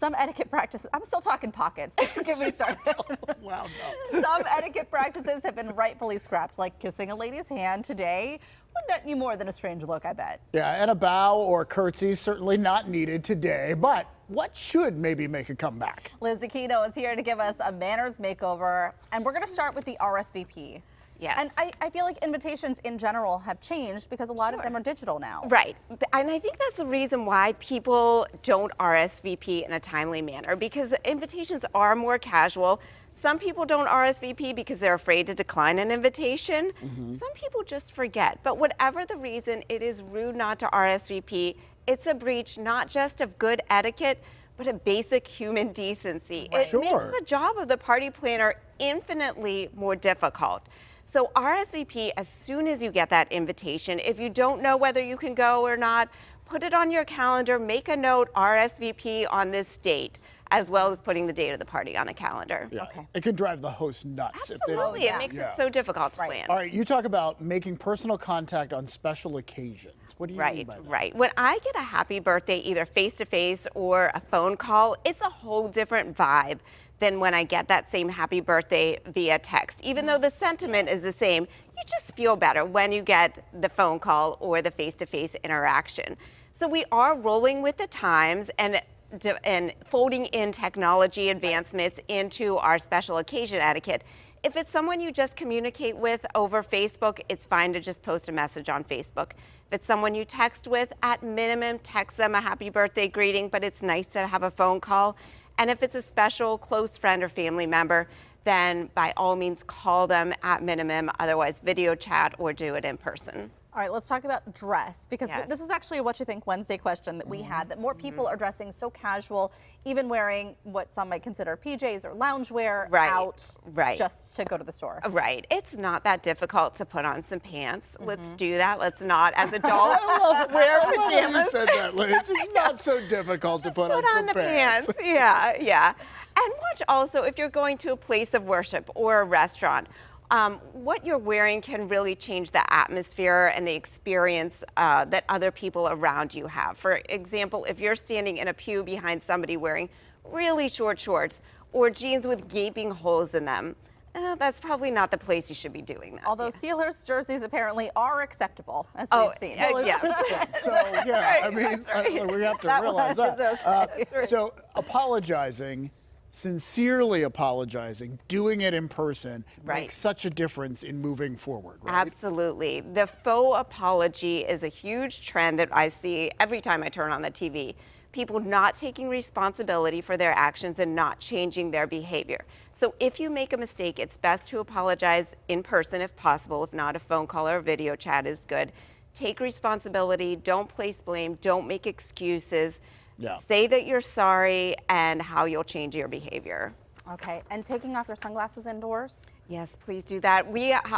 Some etiquette practices, I'm still talking pockets. Get me started. Wow, no. Some etiquette practices have been rightfully scrapped, like kissing a lady's hand today would net you more than a strange look, I bet. Yeah, and a bow or curtsy certainly not needed today, but what should maybe make a comeback? Liz Aquino is here to give us a manners makeover, and we're going to start with the RSVP. Yes. And I feel like invitations in general have changed because a lot of them are digital now. Right. And I think that's the reason why people don't RSVP in a timely manner, because invitations are more casual. Some people don't RSVP because they're afraid to decline an invitation. Some people just forget. But whatever the reason, it is rude not to RSVP. It's a breach not just of good etiquette, but a basic human decency. Right. It makes the job of the party planner infinitely more difficult. So RSVP as soon as you get that invitation. If you don't know whether you can go or not, put it on your calendar, make a note, RSVP on this date, as well as putting the date of the party on the calendar. Yeah, Okay. it can drive the host nuts. Absolutely, Yeah. it makes Yeah. it so difficult to plan. All right, you talk about making personal contact on special occasions. What do you mean Right, by that? right. When I get a happy birthday, either face-to-face or a phone call, it's a whole different vibe than when I get that same happy birthday via text. Even though the sentiment is the same, you just feel better when you get the phone call or the face-to-face interaction. So we are rolling with the times and folding in technology advancements into our special occasion etiquette. If it's someone you just communicate with over Facebook, it's fine to just post a message on Facebook. If it's someone you text with, at minimum, text them a happy birthday greeting, but it's nice to have a phone call. And if it's a special close friend or family member, then by all means call them at minimum, otherwise video chat or do it in person. All right, let's talk about dress, because Yes. this was actually a What You Think Wednesday question that we had, that more people are dressing so casual, even wearing what some might consider PJs or loungewear out just to go to the store. Right. It's not that difficult to put on some pants. Let's do that. Let's not, as adults, wear I love how you pajamas. said that, Liz. It's not so difficult to put on some the pants. Yeah, yeah. And watch also if you're going to a place of worship or a restaurant. What you're wearing can really change the atmosphere and the experience that other people around you have. For example, if you're standing in a pew behind somebody wearing really short shorts or jeans with gaping holes in them, that's probably not the place you should be doing that. Although Steelers jerseys apparently are acceptable, as Oh, we've seen. Well, it's Yes. Pittsburgh, so yeah, I mean, we have to That realize one is that. okay. So apologizing, sincerely apologizing, doing it in person makes such a difference in moving forward, right? Absolutely. The faux apology is a huge trend that I see every time I turn on the TV. People not taking responsibility for their actions and not changing their behavior. So if you make a mistake, it's best to apologize in person if possible. If not, a phone call or a video chat is good. Take responsibility, don't place blame, don't make excuses. Yeah. Say that you're sorry and how you'll change your behavior. Okay, and taking off your sunglasses indoors? Yes, please do that.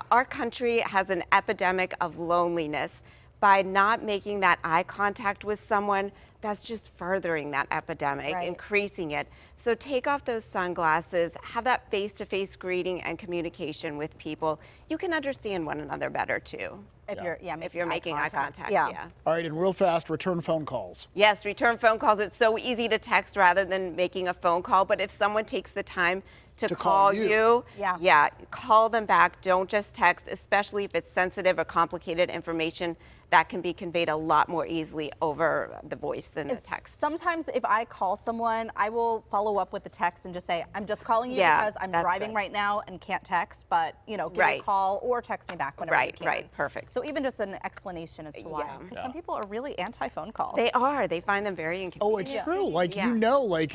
Our country has an epidemic of loneliness. By not making that eye contact with someone, that's just furthering that epidemic, increasing it. So take off those sunglasses, have that face-to-face greeting and communication with people. You can understand one another better too. If you're making eye contact. Yeah. All right, and real fast, return phone calls. Yes, return phone calls. It's so easy to text rather than making a phone call. But if someone takes the time to call you, call them back. Don't just text, especially if it's sensitive or complicated information that can be conveyed a lot more easily over the voice than the text. Sometimes if I call someone, I will follow up with a text and just say, I'm just calling you because I'm driving right now and can't text, but give me a call or text me back whenever you can. Right, perfect. So even just an explanation as to why. Because some people are really anti-phone calls. They are. They find them very inconvenient. Oh, it's true. Like,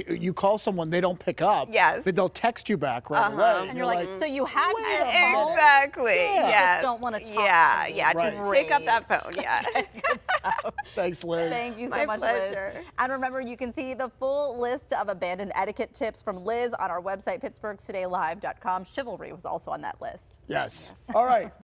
you call someone, they don't pick up. Yes. But they'll text you back right away. And you're like, so you have me a phone? Exactly. You Yes. just don't want to talk to me. Just pick up that phone. Yeah. Good stuff. Thanks, Liz. Thank you so My much, pleasure. Liz. And remember, you can see the full list of abandoned etiquette tips from Liz on our website, pittsburghtodaylive.com. Chivalry was also on that list. Yes. All right.